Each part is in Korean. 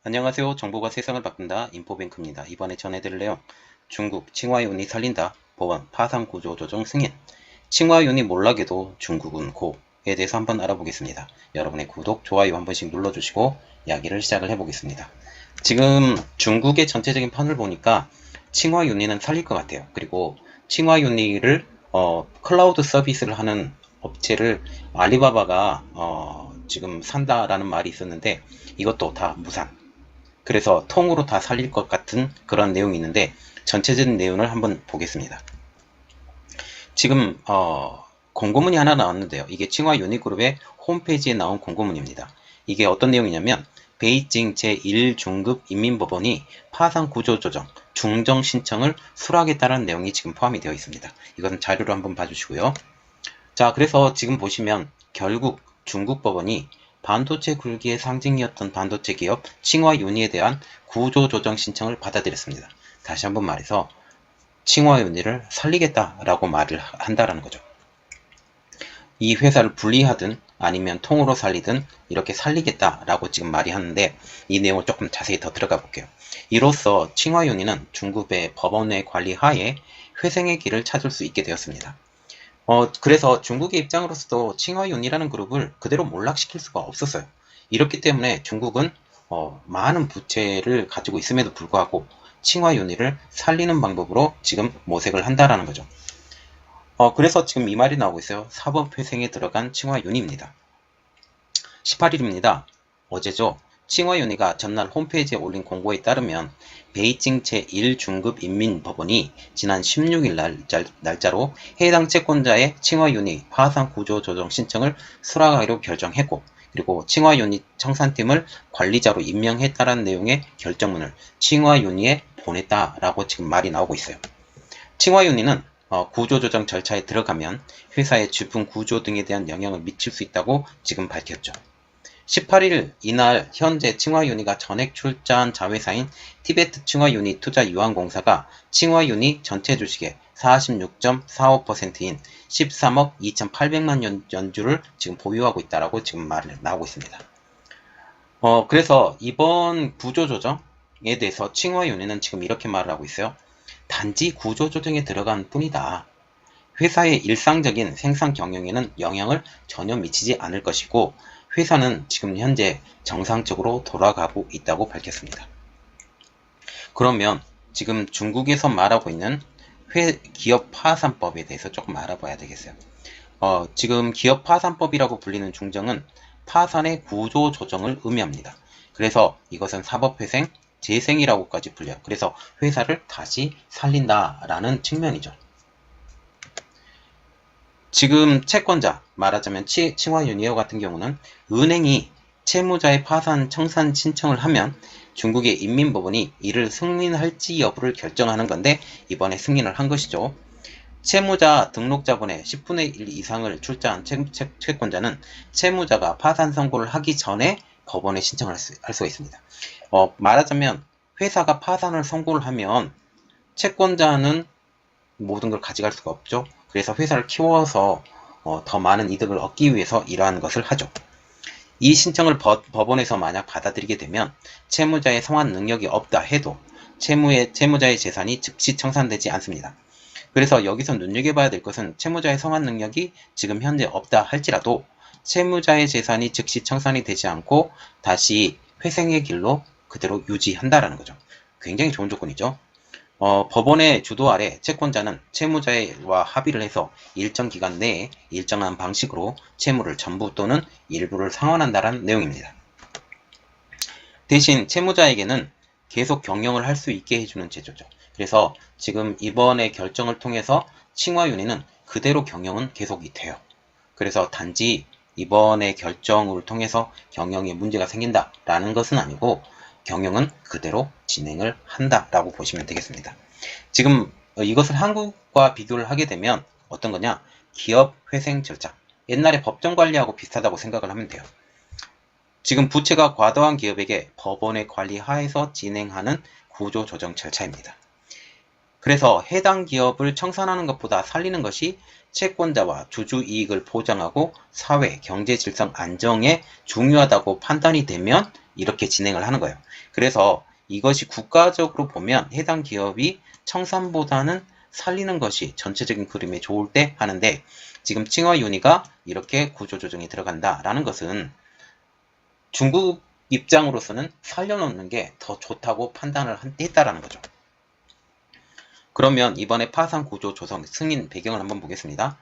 안녕하세요. 정보가 세상을 바꾼다. 인포뱅크입니다. 이번에 전해드릴 내용, 중국 칭화윤이 살린다. 법원 파산 구조 조정 승인. 칭화윤이 몰락해도 중국은 고에 대해서 한번 알아보겠습니다. 여러분의 구독, 좋아요 한 번씩 눌러주시고 이야기를 시작을 해보겠습니다. 지금 중국의 전체적인 판을 보니까 칭화윤리는 살릴 것 같아요. 그리고 칭화윤리를 클라우드 서비스를 하는 업체를 알리바바가 지금 산다라는 말이 있었는데 이것도 다 무산. 그래서 통으로 다 살릴 것 같은 그런 내용이 있는데 전체적인 내용을 한번 보겠습니다. 지금 공고문이 하나 나왔는데요. 이게 칭화 유니그룹의 홈페이지에 나온 공고문입니다. 이게 어떤 내용이냐면 베이징 제1중급 인민법원이 파산 구조조정 중정 신청을 수락했다는 내용이 지금 포함이 되어 있습니다. 이것은 자료로 한번 봐주시고요. 자, 그래서 지금 보시면 결국 중국 법원이 반도체 굴기의 상징이었던 반도체 기업 칭화윤리에 대한 구조조정 신청을 받아들였습니다. 다시 한번 말해서 칭화윤리를 살리겠다라고 말을 한다라는 거죠. 이 회사를 분리하든 아니면 통으로 살리든 이렇게 살리겠다라고 지금 말이 하는데 이 내용을 조금 자세히 더 들어가 볼게요. 이로써 칭화윤리는 중국의 법원의 관리 하에 회생의 길을 찾을 수 있게 되었습니다. 그래서 중국의 입장으로서도 칭화윤이라는 그룹을 그대로 몰락시킬 수가 없었어요. 이렇기 때문에 중국은 많은 부채를 가지고 있음에도 불구하고 칭화윤이를 살리는 방법으로 지금 모색을 한다라는 거죠. 그래서 지금 이 말이 나오고 있어요. 사법회생에 들어간 칭화윤입니다. 18일입니다. 어제죠. 칭화윤이가 전날 홈페이지에 올린 공고에 따르면 베이징 제1중급 인민법원이 지난 16일 날짜로 해당 채권자의 칭화윤이 파산 구조 조정 신청을 수락하기로 결정했고 그리고 칭화윤이 청산팀을 관리자로 임명했다는 내용의 결정문을 칭화윤이에 보냈다라고 지금 말이 나오고 있어요. 칭화윤이는 구조조정 절차에 들어가면 회사의 주품 구조 등에 대한 영향을 미칠 수 있다고 지금 밝혔죠. 18일 이날 현재 칭화윤이가 전액 출자한 자회사인 티베트 칭화윤이 투자유한공사가 칭화윤이 전체 주식의 46.45%인 13억 2,800만 연주를 지금 보유하고 있다라고 지금 말이 나오고 있습니다. 그래서 이번 구조조정에 대해서 칭화윤이는 지금 이렇게 말을 하고 있어요. 단지 구조조정에 들어간 뿐이다. 회사의 일상적인 생산 경영에는 영향을 전혀 미치지 않을 것이고 회사는 지금 현재 정상적으로 돌아가고 있다고 밝혔습니다. 그러면 지금 중국에서 말하고 있는 기업 파산법에 대해서 조금 알아봐야 되겠어요. 지금 기업 파산법이라고 불리는 중정은 파산의 구조 조정을 의미합니다. 그래서 이것은 사법회생, 재생이라고까지 불려요. 그래서 회사를 다시 살린다라는 측면이죠. 지금 채권자, 말하자면 칭화유니어 같은 경우는 은행이 채무자의 파산 청산 신청을 하면 중국의 인민법원이 이를 승인할지 여부를 결정하는 건데 이번에 승인을 한 것이죠. 채무자 등록자본의 10분의 1 이상을 출자한 채권자는 채무자가 파산 선고를 하기 전에 법원에 신청을 할 수가 있습니다. 말하자면 회사가 파산을 선고를 하면 채권자는 모든 걸 가져갈 수가 없죠. 그래서 회사를 키워서 더 많은 이득을 얻기 위해서 이러한 것을 하죠. 이 신청을 법원에서 만약 받아들이게 되면 채무자의 성환 능력이 없다 해도 채무자의 재산이 즉시 청산되지 않습니다. 그래서 여기서 눈여겨봐야 될 것은 채무자의 성환 능력이 지금 현재 없다 할지라도 채무자의 재산이 즉시 청산이 되지 않고 다시 회생의 길로 그대로 유지한다라는 거죠. 굉장히 좋은 조건이죠. 법원의 주도 아래 채권자는 채무자와 합의를 해서 일정 기간 내에 일정한 방식으로 채무를 전부 또는 일부를 상환한다는 내용입니다. 대신 채무자에게는 계속 경영을 할 수 있게 해주는 제도죠. 그래서 지금 이번에 결정을 통해서 칭화윤리는 그대로 경영은 계속이 돼요. 그래서 단지 이번에 결정을 통해서 경영에 문제가 생긴다라는 것은 아니고 경영은 그대로 진행을 한다라고 보시면 되겠습니다. 지금 이것을 한국과 비교를 하게 되면 어떤 거냐? 기업 회생 절차. 옛날에 법정 관리하고 비슷하다고 생각을 하면 돼요. 지금 부채가 과도한 기업에게 법원의 관리 하에서 진행하는 구조 조정 절차입니다. 그래서 해당 기업을 청산하는 것보다 살리는 것이 채권자와 주주 이익을 보장하고 사회, 경제 질서 안정에 중요하다고 판단이 되면 이렇게 진행을 하는 거예요. 그래서 이것이 국가적으로 보면 해당 기업이 청산보다는 살리는 것이 전체적인 그림에 좋을 때 하는데, 지금 칭화윤희가 이렇게 구조조정이 들어간다라는 것은 중국 입장으로서는 살려놓는 게 더 좋다고 판단을 했다라는 거죠. 그러면 이번에 파산 구조 조정 승인 배경을 한번 보겠습니다.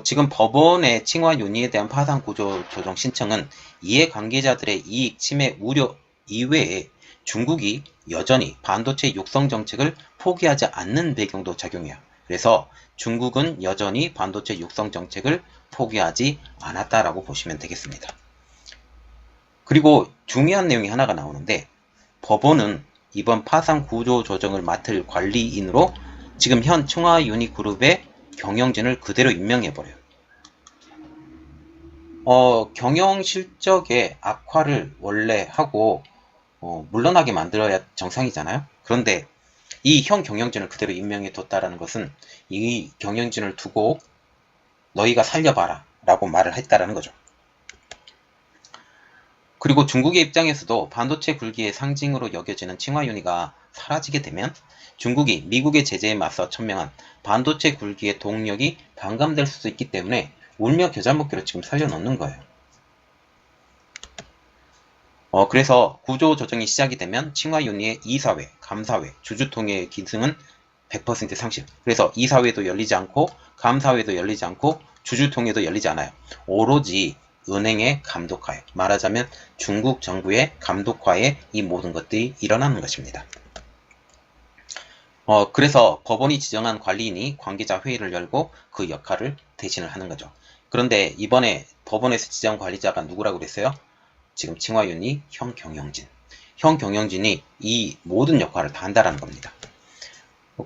지금 법원의 칭화윤희에 대한 파산 구조 조정 신청은 이해관계자들의 이익 침해 우려 이외에 중국이 여전히 반도체 육성 정책을 포기하지 않는 배경도 작용해요. 그래서 중국은 여전히 반도체 육성 정책을 포기하지 않았다라고 보시면 되겠습니다. 그리고 중요한 내용이 하나가 나오는데, 법원은 이번 파산 구조 조정을 맡을 관리인으로 지금 현 칭화유니그룹의 경영진을 그대로 임명해버려요. 경영 실적의 악화를 원래 하고 물러나게 만들어야 정상이잖아요. 그런데 이 현 경영진을 그대로 임명해뒀다라는 것은 이 경영진을 두고 너희가 살려봐라 라고 말을 했다라는 거죠. 그리고 중국의 입장에서도 반도체 굴기의 상징으로 여겨지는 칭화윤희가 사라지게 되면 중국이 미국의 제재에 맞서 천명한 반도체 굴기의 동력이 반감될 수도 있기 때문에 울며 겨자 먹기로 지금 살려놓는 거예요. 그래서 구조 조정이 시작이 되면 칭화윤희의 이사회, 감사회, 주주통의 기능은 100% 상실. 그래서 이사회도 열리지 않고 감사회도 열리지 않고 주주통회도 열리지 않아요. 오로지 은행의 감독하에, 말하자면 중국 정부의 감독하에 이 모든 것들이 일어나는 것입니다. 그래서 법원이 지정한 관리인이 관계자 회의를 열고 그 역할을 대신을 하는 거죠. 그런데 이번에 법원에서 지정 관리자가 누구라고 그랬어요? 지금 칭화윤희 현 경영진. 현 경영진이 이 모든 역할을 다 한다라는 겁니다.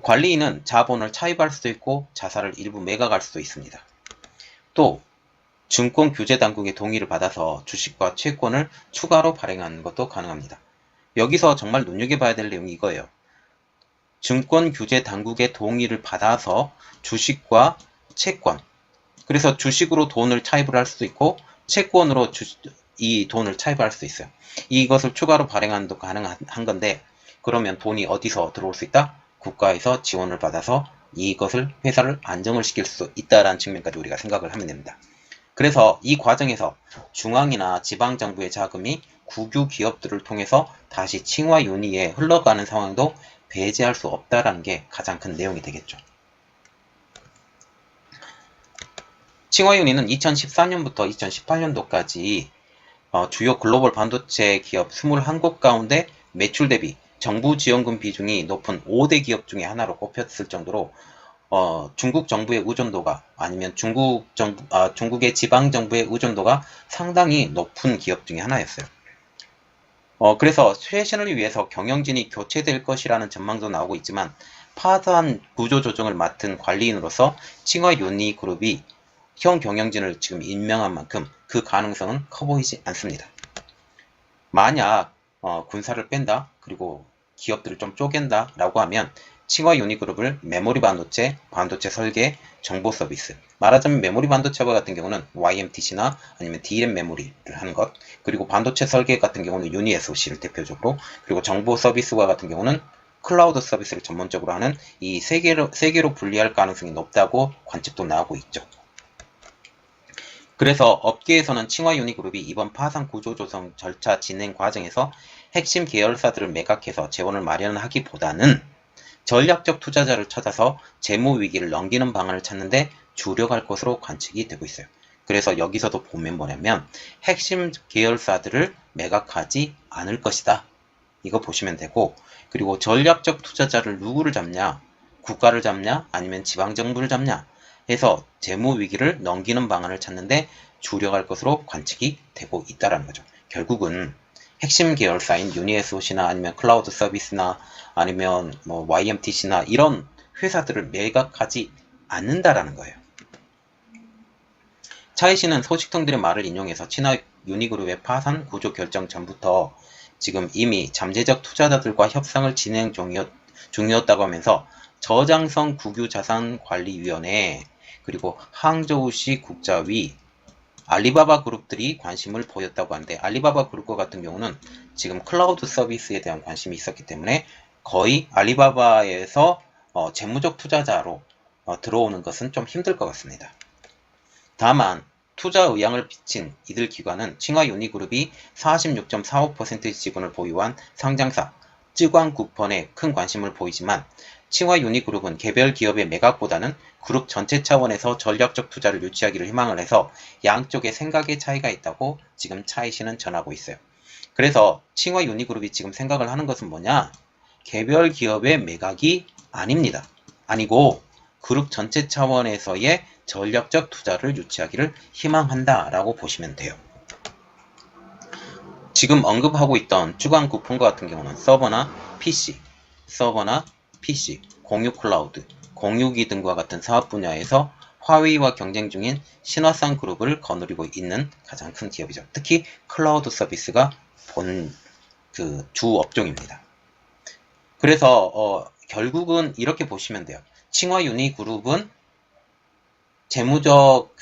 관리인은 자본을 차입할 수도 있고 자사를 일부 매각할 수도 있습니다. 또 증권 규제 당국의 동의를 받아서 주식과 채권을 추가로 발행하는 것도 가능합니다. 여기서 정말 눈여겨봐야 될 내용이 이거예요. 증권 규제 당국의 동의를 받아서 주식과 채권, 그래서 주식으로 돈을 차입을 할 수도 있고 채권으로 이 돈을 차입할 수 있어요. 이것을 추가로 발행하는 것도 가능한 건데, 그러면 돈이 어디서 들어올 수 있다? 국가에서 지원을 받아서 이것을 회사를 안정을 시킬 수 있다라는 측면까지 우리가 생각을 하면 됩니다. 그래서 이 과정에서 중앙이나 지방정부의 자금이 국유 기업들을 통해서 다시 칭화윤희에 흘러가는 상황도 배제할 수 없다라는 게 가장 큰 내용이 되겠죠. 칭화윤희는 2014년부터 2018년도까지 주요 글로벌 반도체 기업 21곳 가운데 매출 대비 정부 지원금 비중이 높은 5대 기업 중에 하나로 꼽혔을 정도로 중국 정부의 의존도가, 아니면 중국의 지방 정부의 의존도가 상당히 높은 기업 중에 하나였어요. 그래서 쇄신을 위해서 경영진이 교체될 것이라는 전망도 나오고 있지만, 파산 구조 조정을 맡은 관리인으로서 칭화윤희 그룹이 현 경영진을 지금 임명한 만큼 그 가능성은 커 보이지 않습니다. 만약 군사를 뺀다, 그리고 기업들을 좀 쪼갠다 라고 하면 칭화유니그룹을 메모리 반도체, 반도체 설계, 정보 서비스, 말하자면 메모리 반도체와 같은 경우는 YMTC나 아니면 DRAM 메모리를 하는 것, 그리고 반도체 설계 같은 경우는 유니SOC를 대표적으로, 그리고 정보 서비스와 같은 경우는 클라우드 서비스를 전문적으로 하는 이 세 개로 분리할 가능성이 높다고 관측도 나오고 있죠. 그래서 업계에서는 칭화유니그룹이 이번 파산 구조조정 절차 진행 과정에서 핵심 계열사들을 매각해서 재원을 마련하기보다는 전략적 투자자를 찾아서 재무 위기를 넘기는 방안을 찾는데 주력할 것으로 관측이 되고 있어요. 그래서 여기서도 보면 뭐냐면 핵심 계열사들을 매각하지 않을 것이다. 이거 보시면 되고, 그리고 전략적 투자자를 누구를 잡냐? 국가를 잡냐? 아니면 지방정부를 잡냐? 해서 재무 위기를 넘기는 방안을 찾는데 주력할 것으로 관측이 되고 있다는 거죠. 결국은 핵심 계열사인 유니SOC나 아니면 클라우드 서비스나 아니면 뭐 YMTC나 이런 회사들을 매각하지 않는다라는 거예요. 차이 씨는 소식통들의 말을 인용해서 칭화 유니그룹의 파산 구조 결정 전부터 지금 이미 잠재적 투자자들과 협상을 진행 중이었다고 하면서 저장성 국유자산관리위원회, 그리고 항저우시 국자위, 알리바바 그룹들이 관심을 보였다고 하는데, 알리바바 그룹과 같은 경우는 지금 클라우드 서비스에 대한 관심이 있었기 때문에 거의 알리바바에서 재무적 투자자로 들어오는 것은 좀 힘들 것 같습니다. 다만 투자 의향을 비친 이들 기관은 칭화유니그룹이 46.45%의 지분을 보유한 상장사 쯔광국펀에 큰 관심을 보이지만, 칭화유니그룹은 개별 기업의 매각보다는 그룹 전체 차원에서 전략적 투자를 유치하기를 희망을 해서 양쪽의 생각의 차이가 있다고 지금 차이신은 전하고 있어요. 그래서 칭화유니그룹이 지금 생각을 하는 것은 뭐냐? 개별 기업의 매각이 아닙니다. 아니고 그룹 전체 차원에서의 전략적 투자를 유치하기를 희망한다 라고 보시면 돼요. 지금 언급하고 있던 주간 쿠폰과 같은 경우는 서버나 PC, 공유 클라우드, 공유기 등과 같은 사업 분야에서 화웨이와 경쟁 중인 신화상 그룹을 거느리고 있는 가장 큰 기업이죠. 특히 클라우드 서비스가 본 주 업종입니다. 그래서 결국은 이렇게 보시면 돼요. 칭화유니그룹은 재무적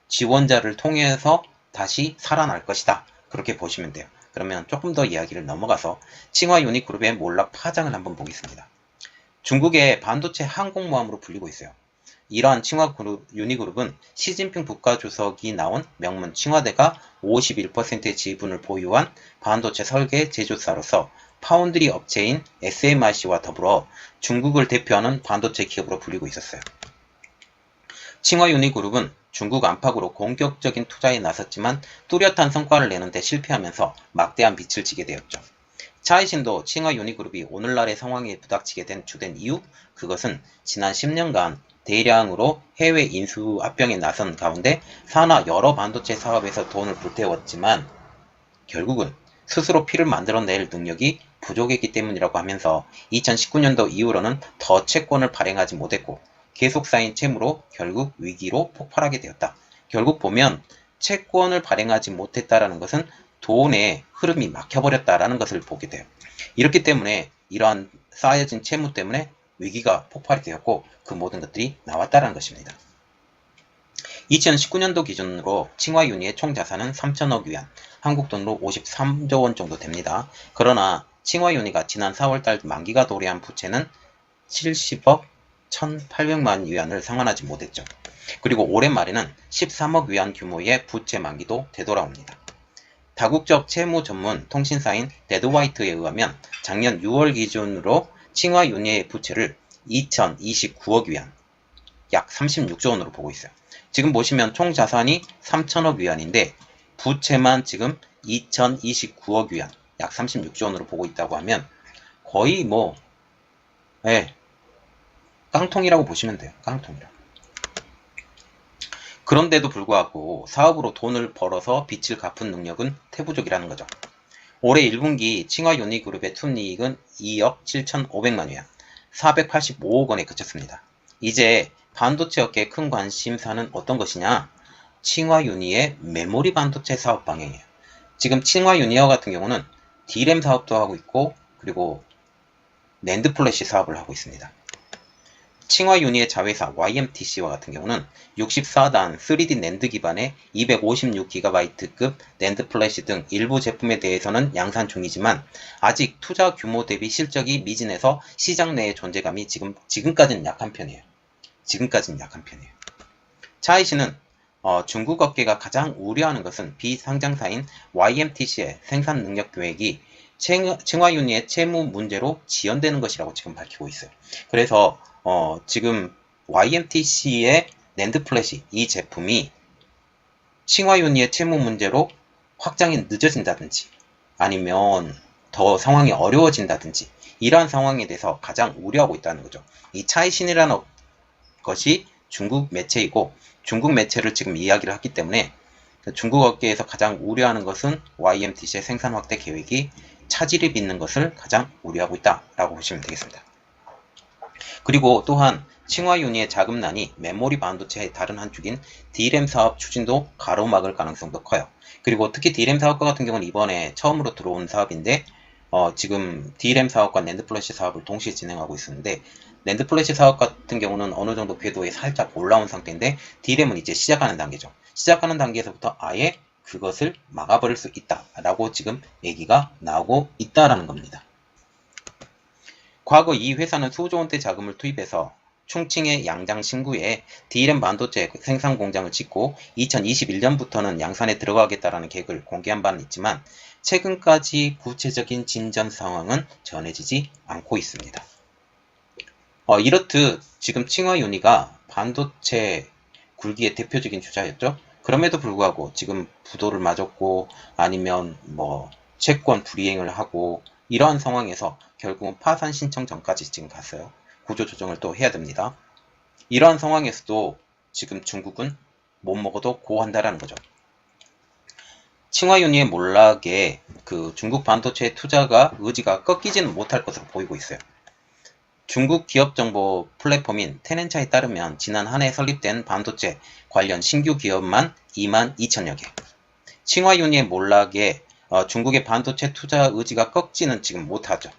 지원자를 통해서 다시 살아날 것이다. 그렇게 보시면 돼요. 그러면 조금 더 이야기를 넘어가서 칭화유니그룹의 몰락 파장을 한번 보겠습니다. 중국의 반도체 항공모함으로 불리고 있어요. 이러한 칭화유니그룹은 시진핑 국가주석이 나온 명문 칭화대가 51%의 지분을 보유한 반도체 설계 제조사로서 파운드리 업체인 SMIC와 더불어 중국을 대표하는 반도체 기업으로 불리고 있었어요. 칭화유니그룹은 중국 안팎으로 공격적인 투자에 나섰지만 뚜렷한 성과를 내는데 실패하면서 막대한 빚을 지게 되었죠. 차이신도 칭화유니그룹이 오늘날의 상황에 부닥치게 된 주된 이유? 그것은 지난 10년간 대량으로 해외 인수 합병에 나선 가운데 산하 여러 반도체 사업에서 돈을 불태웠지만 결국은 스스로 피를 만들어낼 능력이 부족했기 때문이라고 하면서 2019년도 이후로는 더 채권을 발행하지 못했고 계속 쌓인 채무로 결국 위기로 폭발하게 되었다. 결국 보면 채권을 발행하지 못했다라는 것은 돈의 흐름이 막혀버렸다라는 것을 보게 돼요. 이렇기 때문에 이러한 쌓여진 채무 때문에 위기가 폭발이 되었고 그 모든 것들이 나왔다는 것입니다. 2019년도 기준으로 칭화유니의 총 자산은 3천억 위안, 한국 돈으로 53조 원 정도 됩니다. 그러나 칭화유니가 지난 4월달 만기가 도래한 부채는 70억 1,800만 위안을 상환하지 못했죠. 그리고 올해 말에는 13억 위안 규모의 부채 만기도 되돌아옵니다. 다국적 채무 전문 통신사인 데드와이트에 의하면 작년 6월 기준으로 칭화유니의 부채를 2,029억 위안, 약 36조 원으로 보고 있어요. 지금 보시면 총 자산이 3천억 위안인데 부채만 지금 2,029억 위안, 약 36조 원으로 보고 있다고 하면 거의 깡통이라고 보시면 돼요. 깡통이라고. 그런데도 불구하고 사업으로 돈을 벌어서 빚을 갚은 능력은 태부족이라는 거죠. 올해 1분기 칭화유니그룹의 순이익은 2억 7,500만 위안, 485억 원에 그쳤습니다. 이제 반도체 업계의 큰 관심사는 어떤 것이냐? 칭화유니의 메모리 반도체 사업 방향이에요. 지금 칭화유니와 같은 경우는 D램 사업도 하고 있고 그리고 낸드 플래시 사업을 하고 있습니다. 칭화유니의 자회사 YMTC와 같은 경우는 64단 3D 낸드 기반의 256GB급 낸드 플래시 등 일부 제품에 대해서는 양산 중이지만 아직 투자 규모 대비 실적이 미진해서 시장 내의 존재감이 지금까지는 약한 편이에요. 차이신은 중국 업계가 가장 우려하는 것은 비상장사인 YMTC의 생산 능력 계획이 칭화유니의 채무 문제로 지연되는 것이라고 지금 밝히고 있어요. 그래서 지금 YMTC의 낸드 플래시 이 제품이 칭화유니의 채무 문제로 확장이 늦어진다든지 아니면 더 상황이 어려워진다든지 이러한 상황에 대해서 가장 우려하고 있다는 거죠. 이 차이신이라는 것이 중국 매체이고 중국 매체를 지금 이야기를 했기 때문에 중국 업계에서 가장 우려하는 것은 YMTC의 생산 확대 계획이 차질이 빚는 것을 가장 우려하고 있다라고 보시면 되겠습니다. 그리고 또한 칭화유니의 자금난이 메모리 반도체의 다른 한 축인 D램 사업 추진도 가로막을 가능성도 커요. 그리고 특히 D램 사업과 같은 경우는 이번에 처음으로 들어온 사업인데 지금 D램 사업과 낸드 플래시 사업을 동시에 진행하고 있었는데 낸드 플래시 사업 같은 경우는 어느 정도 궤도에 살짝 올라온 상태인데 D램은 이제 시작하는 단계죠. 시작하는 단계에서부터 아예 그것을 막아버릴 수 있다라고 지금 얘기가 나오고 있다라는 겁니다. 과거 이 회사는 수조 원대 자금을 투입해서 충칭의 양장 신구에 D램 반도체 생산 공장을 짓고 2021년부터는 양산에 들어가겠다라는 계획을 공개한 바는 있지만 최근까지 구체적인 진전 상황은 전해지지 않고 있습니다. 이렇듯 지금 칭화유니가 반도체 굴기의 대표적인 주자였죠. 그럼에도 불구하고 지금 부도를 맞았고 아니면 채권 불이행을 하고 이러한 상황에서 결국은 파산 신청 전까지 지금 갔어요. 구조조정을 또 해야 됩니다. 이러한 상황에서도 지금 중국은 못 먹어도 고한다라는 거죠. 칭화유니의 몰락에 그 중국 반도체 투자가 의지가 꺾이지는 못할 것으로 보이고 있어요. 중국 기업 정보 플랫폼인 테넨차에 따르면 지난 한 해 설립된 반도체 관련 신규 기업만 22,000여 개. 칭화유니의 몰락에 중국의 반도체 투자 의지가 꺾지는 지금 못하죠.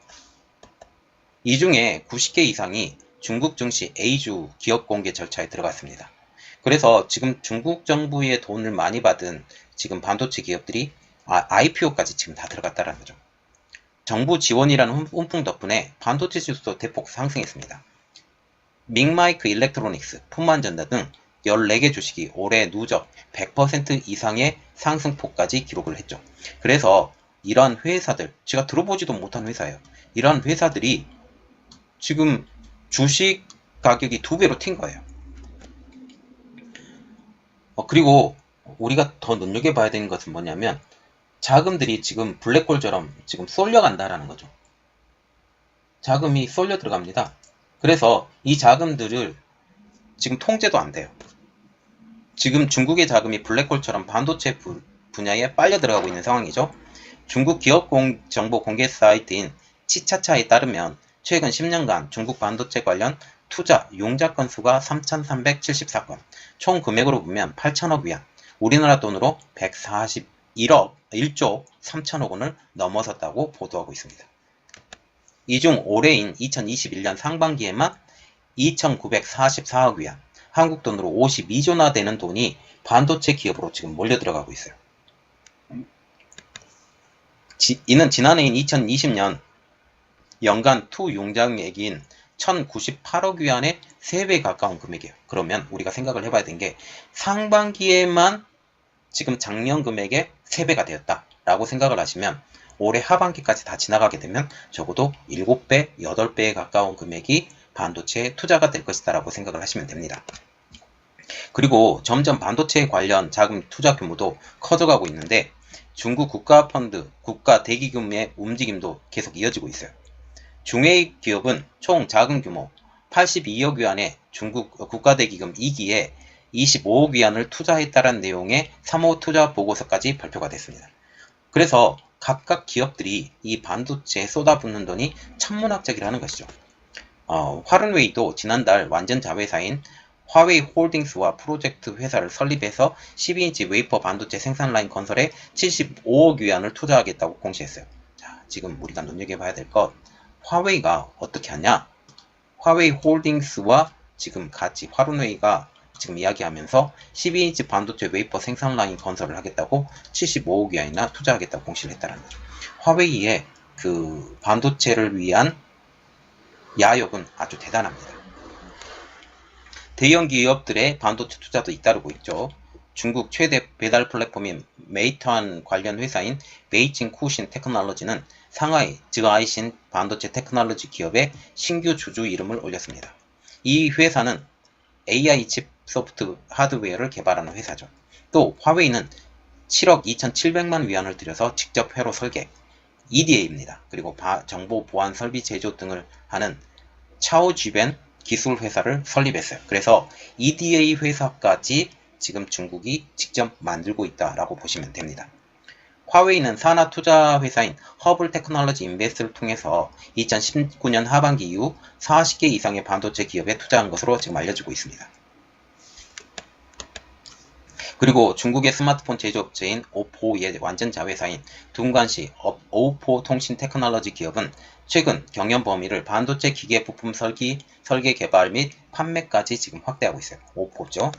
이 중에 90개 이상이 중국 증시 A주 기업 공개 절차에 들어갔습니다. 그래서 지금 중국 정부의 돈을 많이 받은 지금 반도체 기업들이 IPO까지 지금 다 들어갔다는 거죠. 정부 지원이라는 훈풍 덕분에 반도체 지수도 대폭 상승했습니다. 믹마이크 일렉트로닉스, 푼만전자 등 14개 주식이 올해 누적 100% 이상의 상승폭까지 기록을 했죠. 그래서 이러한 회사들, 제가 들어보지도 못한 회사예요. 이러한 회사들이 지금 주식 가격이 2배로 튄 거예요. 그리고 우리가 더 눈여겨봐야 되는 것은 뭐냐면 자금들이 지금 블랙홀처럼 지금 쏠려간다라는 거죠. 자금이 쏠려 들어갑니다. 그래서 이 자금들을 지금 통제도 안 돼요. 지금 중국의 자금이 블랙홀처럼 반도체 분야에 빨려 들어가고 있는 상황이죠. 중국 기업 정보 공개 사이트인 치차차에 따르면 최근 10년간 중국 반도체 관련 투자 융자 건수가 3,374건, 총 금액으로 보면 8천억 위안, 우리나라 돈으로 141조 3천억 원을 넘어섰다고 보도하고 있습니다. 이 중 올해인 2021년 상반기에만 2,944억 위안, 한국 돈으로 52조나 되는 돈이 반도체 기업으로 지금 몰려 들어가고 있어요. 이는 지난해인 2020년 연간 투 융자액인 1,098억 위안의 3배 가까운 금액이에요. 그러면 우리가 생각을 해봐야 되는 게 상반기에만 지금 작년 금액의 3배가 되었다라고 생각을 하시면 올해 하반기까지 다 지나가게 되면 적어도 7배, 8배에 가까운 금액이 반도체에 투자가 될 것이다 라고 생각을 하시면 됩니다. 그리고 점점 반도체 관련 자금 투자 규모도 커져가고 있는데 중국 국가 펀드, 국가 대기금의 움직임도 계속 이어지고 있어요. 중외 기업은 총 자금 규모 82억 위안의 중국 국가대기금 2기에 25억 위안을 투자했다는 내용의 3호 투자 보고서까지 발표가 됐습니다. 그래서 각각 기업들이 이 반도체에 쏟아붓는 돈이 천문학적이라는 것이죠. 화른웨이도 지난달 완전 자회사인 화웨이 홀딩스와 프로젝트 회사를 설립해서 12인치 웨이퍼 반도체 생산 라인 건설에 75억 위안을 투자하겠다고 공시했어요. 자, 지금 우리가 눈여겨봐야 될 것, 화웨이가 어떻게 하냐? 화웨이 홀딩스와 지금 같이 화른웨이가 지금 이야기하면서 12인치 반도체 웨이퍼 생산 라인 건설을 하겠다고 75억 위안이나 투자하겠다고 공시를 했다는 거죠. 화웨이의 그 반도체를 위한 야욕은 아주 대단합니다. 대형 기업들의 반도체 투자도 잇따르고 있죠. 중국 최대 배달 플랫폼인 메이트원 관련 회사인 베이징 쿠신 테크놀로지는 상하이 즈아이신 반도체 테크놀로지 기업의 신규 주주 이름을 올렸습니다. 이 회사는 AI 칩 소프트 하드웨어를 개발하는 회사죠. 또 화웨이는 7억 2,700만 위안을 들여서 직접 회로 설계, EDA입니다. 그리고 정보 보안 설비 제조 등을 하는 차오쥐벤 기술 회사를 설립했어요. 그래서 EDA 회사까지 지금 중국이 직접 만들고 있다라고 보시면 됩니다. 화웨이는 산하 투자 회사인 허블 테크놀로지 인베스트를 통해서 2019년 하반기 이후 40개 이상의 반도체 기업에 투자한 것으로 지금 알려지고 있습니다. 그리고 중국의 스마트폰 제조업체인 오포의 완전 자회사인 둥관시 오포 통신 테크놀로지 기업은 최근 경영 범위를 반도체 기계 부품 설계 개발 및 판매까지 지금 확대하고 있어요. 오포죠.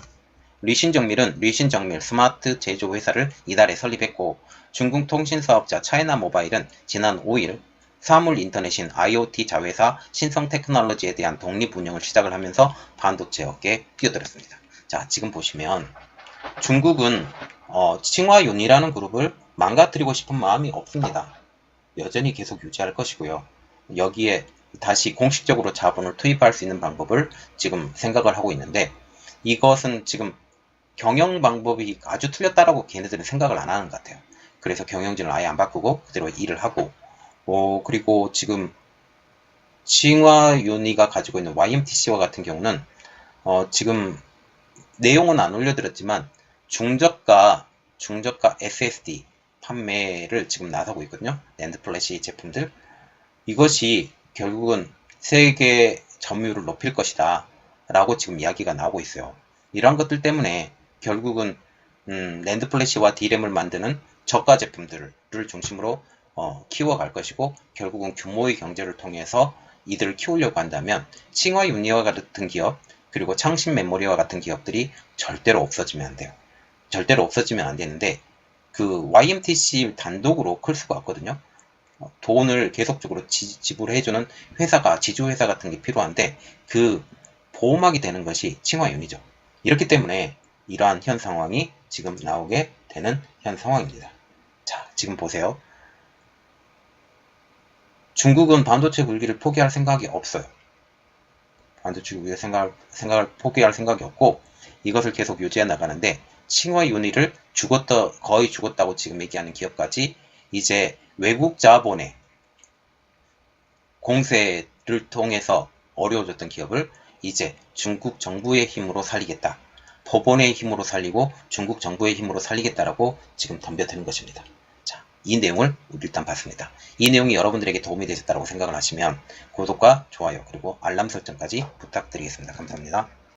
리신정밀은 리신정밀 스마트 제조회사를 이달에 설립했고 중국 통신사업자 차이나모바일은 지난 5일 사물인터넷인 IoT 자회사 신성테크놀로지에 대한 독립운영을 시작을 하면서 반도체 업계에 뛰어들었습니다. 자, 지금 보시면 중국은 칭화윤이라는 그룹을 망가뜨리고 싶은 마음이 없습니다. 여전히 계속 유지할 것이고요. 여기에 다시 공식적으로 자본을 투입할 수 있는 방법을 지금 생각을 하고 있는데 이것은 지금 경영 방법이 아주 틀렸다라고 걔네들은 생각을 안 하는 것 같아요. 그래서 경영진을 아예 안 바꾸고 그대로 일을 하고 그리고 지금 칭화윤이가 가지고 있는 YMTC와 같은 경우는 지금 내용은 안 올려드렸지만 중저가 SSD 판매를 지금 나서고 있거든요. 낸드 플래시 제품들. 이것이 결국은 세계 점유율을 높일 것이다 라고 지금 이야기가 나오고 있어요. 이러한 것들 때문에 결국은 낸드 플래시와 D램을 만드는 저가 제품들을 중심으로 키워갈 것이고 결국은 규모의 경제를 통해서 이들을 키우려고 한다면 칭화윤리와 같은 기업 그리고 창신 메모리와 같은 기업들이 절대로 없어지면 안 돼요. 절대로 없어지면 안 되는데 그 YMTC 단독으로 클 수가 없거든요. 돈을 계속적으로 지불해주는 회사가 지주회사 같은 게 필요한데 그 보호막이 되는 것이 칭화윤이죠. 이렇기 때문에 이러한 현 상황이 지금 나오게 되는 현 상황입니다. 자, 지금 보세요. 중국은 반도체 굴기를 포기할 생각이 없어요. 반도체 굴기의 생각을 포기할 생각이 없고 이것을 계속 유지해 나가는데 칭화윤리를 거의 죽었다고 지금 얘기하는 기업까지 이제 외국 자본의 공세를 통해서 어려워졌던 기업을 이제 중국 정부의 힘으로 살리겠다. 법원의 힘으로 살리고 중국 정부의 힘으로 살리겠다라고 지금 덤벼드는 것입니다. 자, 이 내용을 우리 일단 봤습니다. 이 내용이 여러분들에게 도움이 되셨다고 생각을 하시면 구독과 좋아요 그리고 알람 설정까지 부탁드리겠습니다. 감사합니다.